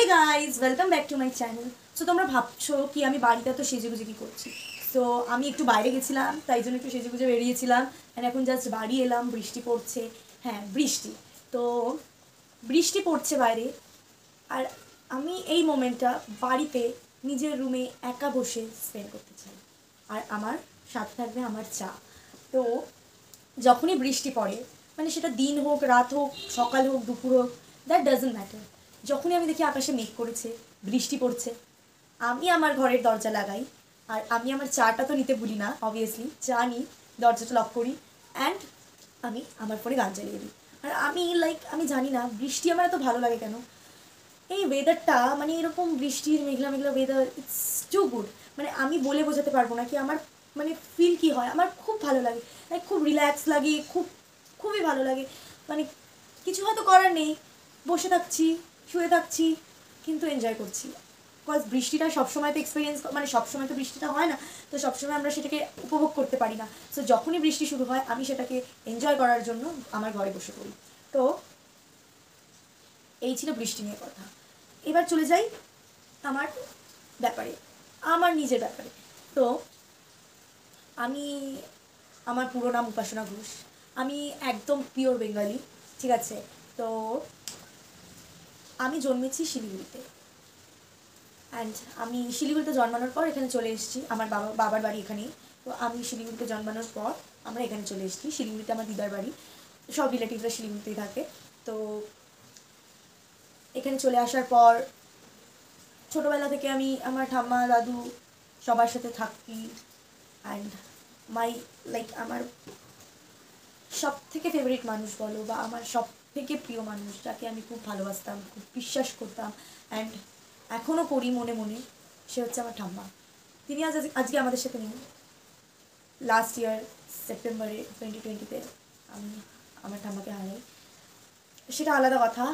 Hey guys welcome back to my channel. So তোমরা ভাবছো কি আমি বাড়িতে তো সেজেগুজে কি করছি। সো আমি একটু বাইরে গেছিলাম, তাই জন্য একটু সেজেগুজে বেরিয়েছিলাম। এন্ড এখন জাস্ট বাড়ি এলাম, বৃষ্টি পড়ছে। হ্যাঁ বৃষ্টি, তো বৃষ্টি পড়ছে বাইরে। আর আমি এই মোমেন্টটা বাড়িতে নিজের রুমে একা বসে স্পেন্ড করতে চাই। আর আমার সাথে থাকবে আমার চা। তো যখনই বৃষ্টি পড়ে, মানে সেটা দিন হোক, রাত হোক, সকাল হোক, দুপুর হোক, দ্যাট ডাজন্ট ম্যাটার, যখনই আমি দেখি আকাশে মেঘ করেছে, বৃষ্টি পড়ছে, আমি আমার ঘরের দরজা লাগাই। আর আমি আমার চাটা তো নিতে ভুলি না, অবভিয়াসলি চা নিই, দরজাটা লক করি, অ্যান্ড আমি আমার ফোনে গান চালিয়ে দিই। আর আমি আমি জানি না বৃষ্টি আমার এত ভালো লাগে কেন। এই ওয়েদারটা, মানে এরকম বৃষ্টির মেঘলা মেঘলা ওয়েদার, ইটস টু গুড। মানে আমি বলে বোঝাতে পারবো না কি আমার মানে ফিল কী হয়। আমার খুব ভালো লাগে, খুব রিল্যাক্স লাগে, খুবই ভালো লাগে। মানে কিছু হয়তো করার নেই, বসে থাকছি, শুয়ে থাকছি, কিন্তু এনজয় করছি। বিকজ বৃষ্টিটা সবসময় তো এক্সপিরিয়েন্স, মানে সবসময় তো বৃষ্টিটা হয় না, তো সবসময় আমরা সেটাকে উপভোগ করতে পারি না। সো যখনই বৃষ্টি শুরু হয় আমি সেটাকে এনজয় করার জন্য আমার ঘরে বসে পড়ি। তো এই ছিল বৃষ্টি নিয়ে কথা। এবার চলে যাই আমার ব্যাপারে, আমার নিজের ব্যাপারে। তো আমি, আমার পুরো নাম উপাসনা ঘোষ। আমি একদম পিওর বেঙ্গলি, ঠিক আছে। তো আমি জন্মেছি শিলিগুড়িতে, অ্যান্ড আমি শিলিগুড়িতে জন্মানোর পর এখানে চলে এসেছি। আমার বাবার বাড়ি এখানেই। তো আমি শিলিগুড়িতে জন্মানোর পর আমরা এখানে চলে এসেছি। শিলিগুড়িতে আমার দিদার বাড়ি, সব রিলেটিভরা শিলিগুড়িতেই থাকে। তো এখানে চলে আসার পর ছোটোবেলা থেকে আমি আমার ঠাম্মা দাদু সবার সাথে থাকি। অ্যান্ড মাই আমার সব থেকে ফেভারিট মানুষ বলো বা আমার সব থেকে প্রিয় মানুষ, যাকে আমি খুব ভালোবাসতাম, খুব বিশ্বাস করতাম, অ্যান্ড এখনও করি মনে মনে, সে হচ্ছে আমার ঠাম্মা। তিনি আজকে আমাদের সাথে নেই। লাস্ট ইয়ার সেপ্টেম্বরে 2020-তে আমি আমার ঠাম্মাকে হারাই। সেটা আলাদা কথা।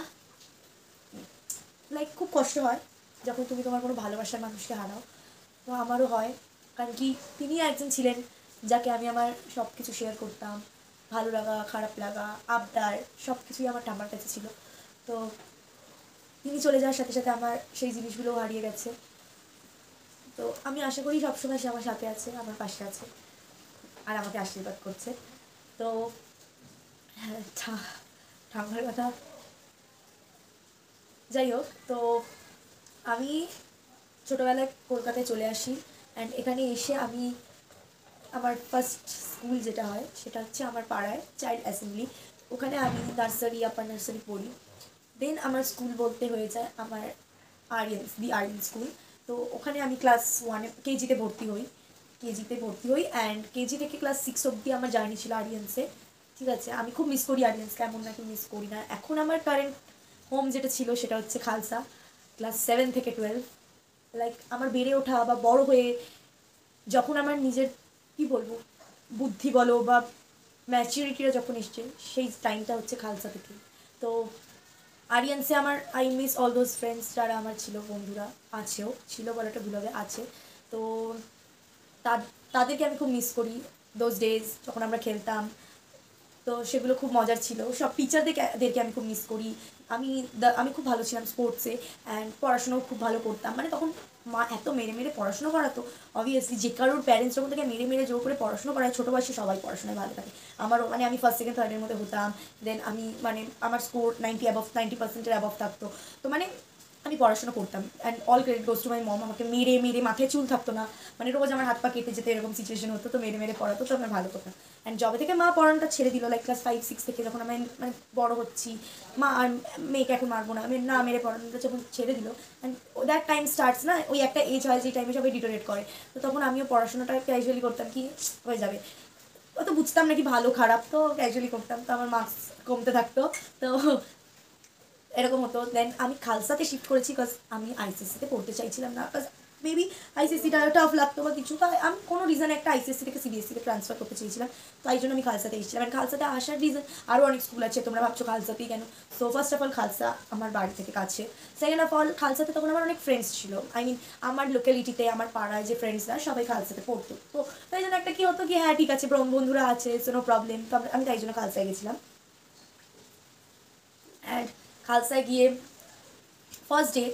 খুব কষ্ট হয় যখন তুমি তোমার কোনো ভালোবাসার মানুষকে হারাও। তো আমারও হয়, কারণ কি তিনি একজন ছিলেন যাকে আমি আমার সব কিছু শেয়ার করতাম। ভালো লাগা, খারাপ লাগা, আবদার, সব কিছুই আমার ঠাম্মার কাছে ছিল। তো তিনি চলে যাওয়ার সাথে সাথে আমার সেই জিনিসগুলোও হারিয়ে গেছে। তো আমি আশা করি সবসময় সে আমার সাথে আছে, আমার পাশে আছে, আর আমাকে আশীর্বাদ করছে। তো হ্যাঁ, ঠাম্মার কথা যাই হোক। তো আমি ছোটোবেলায় কলকাতায় চলে আসি, অ্যান্ড এখানে এসে আমি আমার ফার্স্ট স্কুল যেটা হয় সেটা হচ্ছে আমার পাড়ায় চাইল্ড অ্যাসেম্বলি। ওখানে আমি নার্সারি, আপার নার্সারি পড়ি। দেন আমার স্কুল বলতে হয়ে যায় আমার আরিয়ান স্কুল। তো ওখানে আমি ক্লাস 1 কেজিতে ভর্তি হই। অ্যান্ড কেজি থেকে ক্লাস 6 অবধি আমার জার্নি ছিল আরিয়ান্সে, ঠিক আছে। আমি খুব মিস করি আরিয়ান্সকে, এমন নাকি মিস করি না। এখন আমার কারেন্ট হোম যেটা ছিল সেটা হচ্ছে খালসা। ক্লাস 7 থেকে 12 আমার বেড়ে ওঠা বা বড় হয়ে যখন আমার নিজের কী বলবো বুদ্ধি বলো বা ম্যাচুরিটিটা যখন এসছে, সেই টাইমটা হচ্ছে খালসা থেকে। তো আরিয়ান্সে আমার I miss all those friends যারা আমার ছিল, বন্ধুরা আছেও, ছিল বলাটা ভুল হবে, আছে। তো তাদেরকে আমি খুব মিস করি। দোজ ডেজ যখন আমরা খেলতাম, তো সেগুলো খুব মজার ছিল। সব টিচারদেরকে আমি খুব মিস করি। আমি খুব ভালো ছিলাম স্পোর্টসে, অ্যান্ড পড়াশোনাও খুব ভালো করতাম। মানে তখন মা এত মেরে মেরে পড়াশুনো করাতো, অবভিয়াসলি যে কারোর প্যারেন্টস যখন থেকে মেরে মেরে জোর করে পড়াশুনো করায়, ছোটো বয়সে সবাই পড়াশোনায় ভালো থাকে। আমারও, মানে আমি ফার্স্ট সেকেন্ড থার্ডের মধ্যে হতাম। দেন আমি মানে আমার স্কোর 90% অ্যাবভ থাকতো। তো মানে আমি পড়াশোনা করতাম, and all credit goes to my mom. আমাকে মেরে মেরে মাথায় চুল থাকতো না, মানে রোজ আমার হাত পা কেটে যেতে, এরকম সিচুয়েশন হতো। তো মেরে মেরে পড়াতো, তো আমার ভালো করতাম। অ্যান্ড যবে থেকে মা পড়ানোটা ছেড়ে দিল, ক্লাস 5-6 থেকে, যখন আমি মানে বড়ো হচ্ছি, মা আর মেয়েকে এখন মারবো না, আমি না মেরে পড়ানোটা যখন ছেড়ে দিল, অ্যান্ড দ্যাট টাইম স্টার্টস না, ওই একটা এজ হয় যে টাইমে সবাই ডিটোরেট করে। তো তখন আমিও পড়াশোনাটা ক্যাজুয়ালি করতাম, কি হয়ে যাবে, ও তো বুঝতাম না কি ভালো খারাপ, তো ক্যাজুয়ালি করতাম। তো আমার মার্কস কমতে থাকতো। তো এরকম হতো। দেন আমি খালসাতে শিফট করেছি, বিকজ আমি আইসিএসসিতে পড়তে চাইছিলাম না, বিকজ মেবি আইসিএসসিটা টাফ লাগতো বা কিছু, তাই আমি কোনো রিজনে একটা আইসিএসসি থেকে সিবিএসসিতে ট্রান্সফার করতে চেয়েছিলাম। তাই জন্য আমি খালসাতে এসেছিলাম। আর খালসাতে আসার রিজন, আরও অনেক স্কুল আছে, তোমরা ভাবছো খালসাতেই কেন। So first of all Khalsa আমার বাড়ি থেকে কাছে। সেকেন্ড অফ অল খালসাতে তখন আমার অনেক ফ্রেন্ডস ছিল, আই মিন আমার লোকালিটিতে, আমার পাড়ায় যে ফ্রেন্ডসরা সবাই খালসাতে পড়তো। তো তাই জন্য একটা কী হতো কি, হ্যাঁ ঠিক আছে বন্ধুরা আছে, কোনো প্রবলেম। তো আমি তাই জন্য খালসায় গেছিলাম। অ্যান্ড খালসায় গিয়ে ফার্স্ট ডে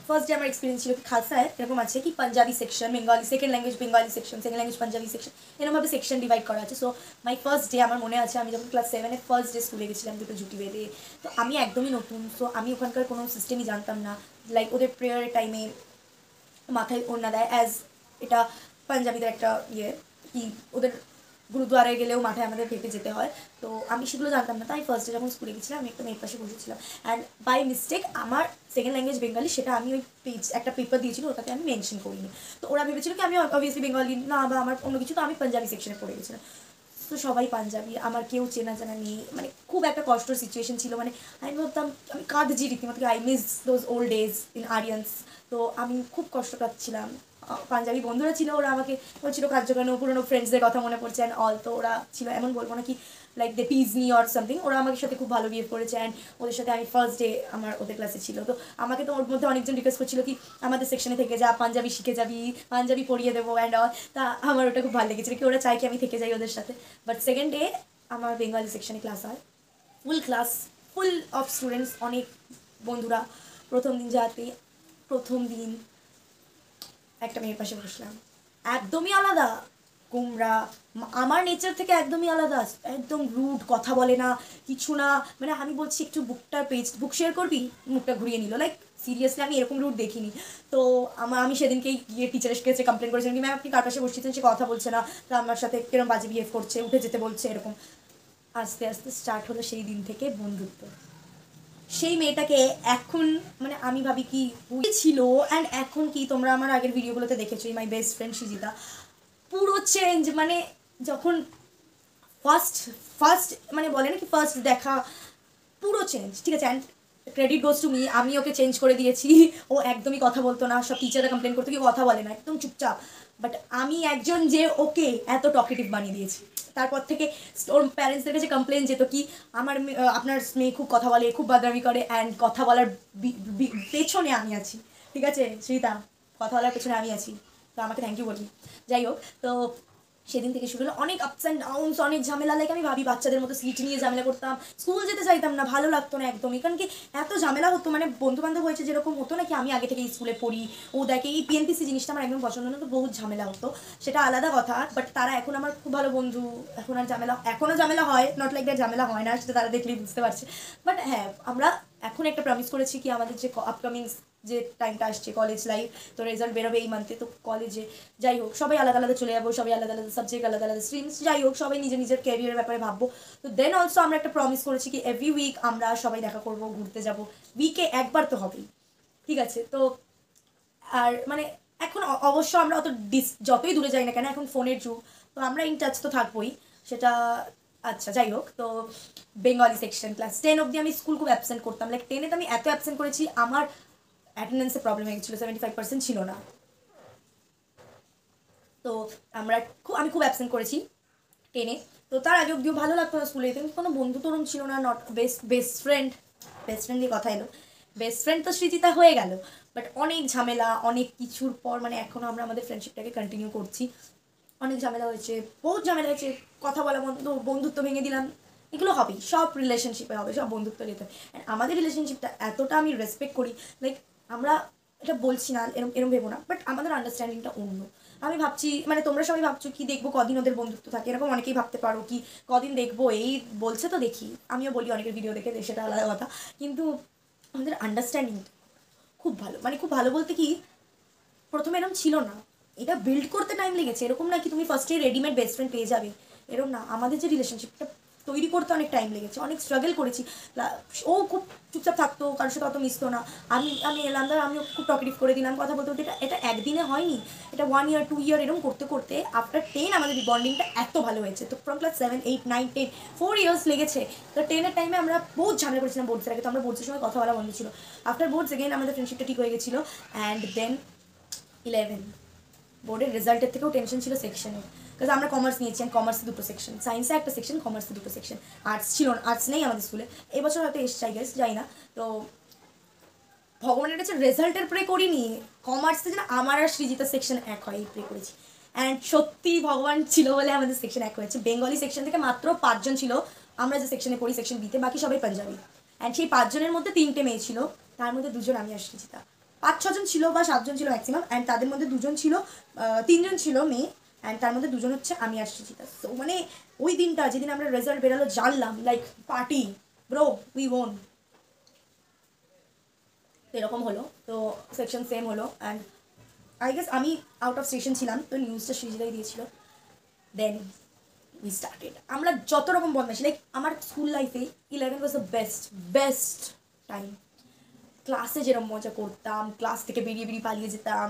ফার্স্ট ডে আমার এক্সপিরিয়েন্স ছিল কি খালসায় এরকম আছে কি Punjabi section, Bengali second language Bengali section, second language Punjabi section, এরকমভাবে সেকশন ডিভাইড করা আছে। সো মাই ফার্স্ট ডে আমার মনে আছে আমি যখন ক্লাস 7-এ ফার্স্ট ডে স্কুলে গেছিলাম দুটো জুটি বেঁধে। তো আমি একদমই নতুন, সো আমি ওখানকার কোনো সিস্টেমই জানতাম না। লাইক ওদের প্রেয়ারের টাইমে মাথায় ওড়না দেয়, অ্যাজ এটা পাঞ্জাবিদের একটা ইয়ে কি ওদের গুরুদ্বারে গেলেও মাথায় আমাদের ভেপে যেতে হয়। তো আমি সেগুলো জানতাম না, তাই ফার্স্টে যখন স্কুলে গেছিলাম আমি একটা মেয়ের পাশে বসেছিলাম, অ্যান্ড বাই মিস্টেক আমার সেকেন্ড ল্যাঙ্গুয়েজ বেঙ্গলি, সেটা আমি ওই পেজ একটা পেপার দিয়েছিল ওটাতে আমি মেনশন করিনি। তো ওরা ভেবেছিল কি আমি অবভিয়াসলি বেঙ্গলি না বা আমার অন্য কিছু, তো আমি পাঞ্জাবি সেকশনে পড়ে গেছিলাম। তো সবাই পাঞ্জাবি, আমার কেউ চেনা জানা নেই, মানে খুব একটা কষ্টর সিচুয়েশন ছিল। মানে আমি ভাবতাম আমি কাঁদছি রীতিমতো, I miss those old days in Aryans. তো আমি খুব কষ্ট পাচ্ছিলাম। পাঞ্জাবি বন্ধুরা ছিল, ওরা আমাকে বলছিল কার্য কেন, পুরোনো ফ্রেন্ডসদের কথা মনে পড়ছে অ্যান্ড অল। তো ওরা ছিল, এমন বলবো না কি like they tease me or something, ওরা আমার সাথে খুব ভালো বিহেভ করেছে। অ্যান্ড ওদের সাথে আমি ফার্স্ট ডে আমার ওদের ক্লাসে ছিল। তো আমাকে তো ওর মধ্যে অনেকজন রিকোয়েস্ট করছিল কি আমাদের সেকশনে থেকে যা, পাঞ্জাবি শিখে যাবি, পাঞ্জাবি পড়িয়ে দেবো অ্যান্ড অল। তা আমার ওটা খুব ভালো লেগেছিল কি ওরা চাই কি আমি থেকে যাই ওদের সাথে। বাট সেকেন্ড ডে আমার বেঙ্গলি সেকশনে ক্লাস হয়, ফুল ক্লাস, ফুল অফ স্টুডেন্টস, অনেক বন্ধুরা। প্রথম দিন যাতে প্রথম দিন একটা মেয়ের পাশে বসলাম, একদমই আলাদা, গোমরা, আমার নেচার থেকে একদমই আলাদা, একদম রুড, কথা বলে না, কিছু না। মানে আমি বলছি একটু বুক শেয়ার করবি, মুখটা ঘুরিয়ে নিল। লাইক সিরিয়াসলি আমি এরকম রুড দেখিনি। তো আমি সেদিনকেই গিয়ে টিচারের কাছে কমপ্লেন করেছিলাম কি ম্যাম আপনি কার পাশে বসছেন, সে কথা বলছে না, তো আমার সাথে কিরম বাজে বিহেভ করছে, উঠে যেতে বলছে, এরকম। আস্তে আস্তে স্টার্ট হলো সেই দিন থেকে বন্ধুত্ব। সেই মেয়েটাকে এখন মানে আমি ভাবি কি ছিল অ্যান্ড এখন কি, তোমরা আমার আগের ভিডিওগুলোতে দেখেছো মাই বেস্ট ফ্রেন্ড সৃজিতা, পুরো চেঞ্জ। মানে যখন ফার্স্ট ফার্স্ট মানে বলে না কি ফার্স্ট দেখা, পুরো চেঞ্জ, ঠিক আছে। And credit goes to me, আমি ওকে চেঞ্জ করে দিয়েছি। ও একদমই কথা বলতো না, সব টিচাররা কমপ্লেন করতো কি কথা বলে না, একদম চুপচাপ। বাট আমি একজন যে ওকে এত টকেটিভ বানিয়ে দিয়েছি। তারপর থেকে ওর প্যারেন্টসদের কাছে কমপ্লেন যেত কি আপনার মেয়ে খুব কথা বলে, খুব বাদরামি করে, অ্যান্ড কথা বলার পেছনে আমি আছি, ঠিক আছে শ্রীতা, কথা বলার পেছনে আমি আছি। তো আমাকে থ্যাংক ইউ বলি। যাই হোক, তো সেদিন থেকে শুরু হলো অনেক আপস অ্যান্ড ডাউনস, অনেক ঝামেলা। লাইক আমি ভাবি বাচ্চাদের মতো সিট নিয়ে ঝামেলা করতাম, স্কুল যেতে চাইতাম না, ভালো লাগতো না একদমই, কারণ কি এত ঝামেলা হতো। মানে বন্ধু বান্ধব হয়েছে যেরকম হতো নাকি আমি আগে থেকে স্কুলে পড়ি, ও দেখে এই পিএনপিসি জিনিসটা আমার একদম পছন্দ না, তো বহুত ঝামেলা হতো, সেটা আলাদা কথা। বাট তারা এখন আমার খুব ভালো বন্ধু, এখন আর ঝামেলা, এখনও ঝামেলা হয়, নট লাইক দ্যাট ঝামেলা হয় না, সেটা তারা দেখলেই বুঝতে পারছে। বাট হ্যাঁ, আমরা এখন একটা প্রমিস করেছি কি আমাদের যে আপকামিং যে টাইমটা আসছে কলেজ লাইফ, তো রেজাল্ট বেরোবে এই মান্থে, তো কলেজে যাই হোক সবাই আলাদা আলাদা চলে যাবো, সবাই আলাদা আলাদা সাবজেক্ট, আলাদা আলাদা স্ট্রিমস, যাই হোক সবাই নিজের নিজের ক্যারিয়ারের ব্যাপারে ভাববো। তো দেন অলসো আমরা একটা প্রমিস করেছি কি এভরি উইক আমরা সবাই দেখা করবো, ঘুরতে যাব, উইকে একবার তো হবেই, ঠিক আছে। তো আর মানে এখন অবশ্য আমরা অত যতই দূরে যাই না কেন, এখন ফোনের যুগ, তো আমরা ইন টাচ তো থাকবোই, সেটা। আচ্ছা যাই হোক, তো বেঙ্গলি সেকশন ক্লাস 10 অবধি আমি স্কুল খুব অ্যাবসেন্ট করতাম। লাইক 10-এ তো আমি এত অ্যাবসেন্ট করেছি, আমার অ্যাটেন্ডেন্সে প্রবলেম হয়ে গেছিলো, 75% ছিল না। তো আমি খুব অ্যাবসেন্ট করেছি 10-এ। তো তার আগে অব্দিও ভালো লাগতো না স্কুলে, কিন্তু কোনো বন্ধু তরুণ ছিল না, নট বেস্ট ফ্রেন্ড দিয়ে কথা এলো, বেস্ট ফ্রেন্ড তো সৃজিতা হয়ে গেল। বাট অনেক ঝামেলা, অনেক কিছুর পর মানে এখনও আমরা আমাদের ফ্রেন্ডশিপটাকে কন্টিনিউ করছি। অনেক ঝামেলা হয়েছে, বহুত ঝামেলা হয়েছে, কথা বলা বন্ধুত্ব ভেঙে দিলাম, এগুলো হবেই, সব রিলেশনশিপে হবে, সব বন্ধুত্ব যেতে হবে। অ্যান্ড আমাদের রিলেশনশিপটা এতটা আমি রেসপেক্ট করি, লাইক আমরা এটা বলছি না এরম এরম ভেবো না, বাট আমাদের আন্ডারস্ট্যান্ডিংটা অন্য। আমি ভাবছি মানে তোমরা সবাই ভাবছো কি দেখবো কদিন ওদের বন্ধুত্ব থাকে, এরকম অনেকেই ভাবতে পারো কি কদিন দেখবো, এই বলছে তো দেখি, আমিও বলি অনেকের ভিডিও দেখে, সেটা আলাদা কথা। কিন্তু আমাদের আন্ডারস্ট্যান্ডিং খুব ভালো, মানে খুব ভালো বলতে কি প্রথমে এরকম ছিল না, এটা বিল্ড করতে টাইম লেগেছে। এরকম না কি তুমি ফার্স্টে রেডিমেড বেস্ট ফ্রেন্ড পেয়ে যাবে, এরকম না, আমাদের যে রিলেশনশিপটা তৈরি করতে অনেক টাইম লেগেছে, অনেক স্ট্রাগল করেছি। ও খুব চুপচাপ থাকতো, কারোর সাথে অত মিশতো না, আমি এলাম ধর আমিও খুব টকেটিভ করে দিলাম, কথা বলতে বলতে, এটা একদিনে হয়নি, এটা 1 ইয়ার 2 ইয়ার এরকম করতে করতে আফটার 10 আমাদের বন্ডিংটা এত ভালো হয়েছে। তো ফ্রম ক্লাস 7 8 9 10 4 ইয়ার্স লেগেছে। তো 10-এর টাইমে আমরা বহুত ঝামেলা করেছিলাম বোর্ডসের আগে, তো আমরা বোর্ডসের সময় কথা বলা বন্ধ ছিল। আফটার বোর্ডস এগেন আমাদের ফ্রেন্ডশিপটা ঠিক হয়ে গেছিলো। অ্যান্ড দেন 11 বোর্ডের রেজাল্টের থেকেও টেনশন ছিল সেকশনের, বিকজ আমরা কমার্স নিয়েছি, কমার্সে দুটো সেকশন, সায়েন্সে একটা সেকশন, কমার্সে দুটো সেকশন, আর্টস ছিল না, আর্টস নেই আমাদের স্কুলে, এবছর হয়তো এসছে আই গেস, যাই না। তো ভগবানের কাছে রেজাল্টের প্রে করিনি, কমার্সে যেন আমার আর সৃজিতার সেকশন এক হয় এই প্রে করেছি। অ্যান্ড সত্যি ভগবান ছিল বলে আমাদের সেকশন এক হয়েছে। বেঙ্গলি সেকশন থেকে মাত্র 5 জন ছিল আমরা যে সেকশনে পড়ি, সেকশন বিতে, বাকি সবাই পাঞ্জাবি। অ্যান্ড সেই 5 জনের মধ্যে 3টে মেয়ে ছিল, তার মধ্যে 2 জন আমি আর সৃজিতা। 5-6 জন ছিল বা 7 জন ছিল ম্যাক্সিমাম, অ্যান্ড তাদের মধ্যে 2 জন ছিল, 3 জন ছিল মেয়ে, অ্যান্ড তার মধ্যে 2 জন হচ্ছে আমি আর সৃজিতা। সো মানে ওই দিনটা যেদিন আমরা রেজাল্ট বেরালো জানলাম, like party bro, we won, এরকম হলো। তো সেকশন সেম হলো, অ্যান্ড আই গেস আমি আউট অফ স্টেশন ছিলাম, তো নিউজটা সৃজিতাই দিয়েছিল। দেন উই স্টার্টেড, আমরা যত রকম বদমাইশি, লাইক আমার স্কুল লাইফে 11 was the best best time. ক্লাসে যেরকম মজা করতাম, ক্লাস থেকে বেরিয়ে বেরিয়ে পালিয়ে যেতাম,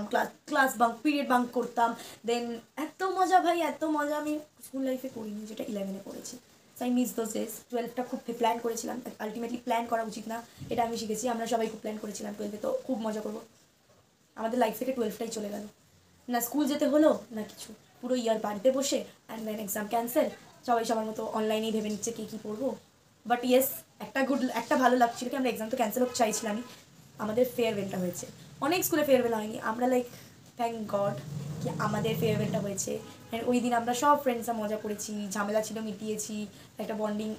ক্লাস বাঙ্ক, পিরিয়ড বাঙ্ক করতাম, দেন এত মজা ভাই, এত মজা আমি স্কুল লাইফে করিনি যেটা 11-এ করেছি। So I miss those days. 12টা খুব প্ল্যান করেছিলাম, আলটিমেটলি প্ল্যান করা উচিত না, এটা আমি শিখেছি। আমরা সবাই খুব প্ল্যান করেছিলাম 12-এ, তো খুব মজা করবো। আমাদের লাইফ থেকে 12টাই চলে গেল, না স্কুল যেতে হলো না কিছু, পুরো ইয়ার বাড়িতে বসে, অ্যান্ড দেন এক্সাম ক্যান্সেল, সবাই সবার মতো অনলাইনেই ভেবে নিচ্ছে কী কী পড়বো। বাট ইয়েস, একটা ভালো লাগছিল কি, আমরা এক্সাম তো ক্যান্সেল হোক চাইছিলামই, আমাদের ফেয়ারওয়েলটা হয়েছে। অনেক স্কুলে ফেয়ারওয়েল হয়নি, আমরা লাইক থ্যাংক গড কি আমাদের ফেয়ারওয়েলটা হয়েছে। অ্যান্ড ওই দিন আমরা সব ফ্রেন্ডসরা মজা করেছি, ঝামেলা ছিল মিটিয়েছি, একটা বন্ডিং,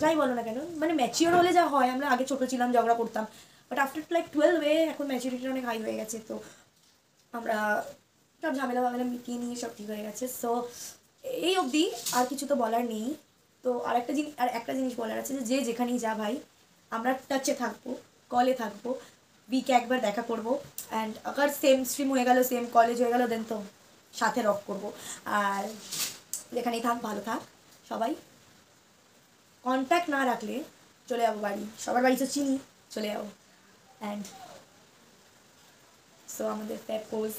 যাই বলো না কেন, মানে ম্যাচিওর হলে যা হয়, আমরা আগে ছোটো ছিলাম, ঝগড়া করতাম, বাট আফটার লাইক 12 এখন ম্যাচুরিটিটা অনেক হাই হয়ে গেছে, তো আমরা সব ঝামেলা ফামেলা মিটিয়ে নিয়ে সব ঠিক হয়ে গেছে। সো এই অবধি, আর কিছু তো বলার নেই। তো একটা জিনিস বলার আছে, যে যেখানেই যা ভাই, আমরা টাচে থাকবো, কলে থাকবো, উইকে একবার দেখা করবো, অ্যান্ড আবার সেম স্ট্রিম হয়ে গেল, সেম কলেজ হয়ে গেল, দেন তো সাথে রক করবো। আর যেখানেই থাক ভালো থাক সবাই, কন্ট্যাক্ট না রাখলে চলে যাবো বাড়ি, সবার বাড়ি তো চিনি, চলে যাবো। অ্যান্ড সো আমাদের ফ্যাপ কোজ,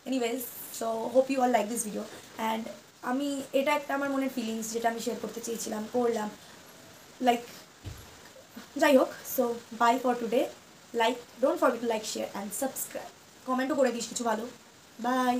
anyways, so hope you all like this video. And আমি এটা একটা আমার মনের ফিলিংস, যেটা আমি শেয়ার করতে চেয়েছিলাম, করলাম, লাইক যাই হোক। So bye for today, like, don't forget to like, share and subscribe, কমেন্টও করে দিস কিছু ভালো। বাই।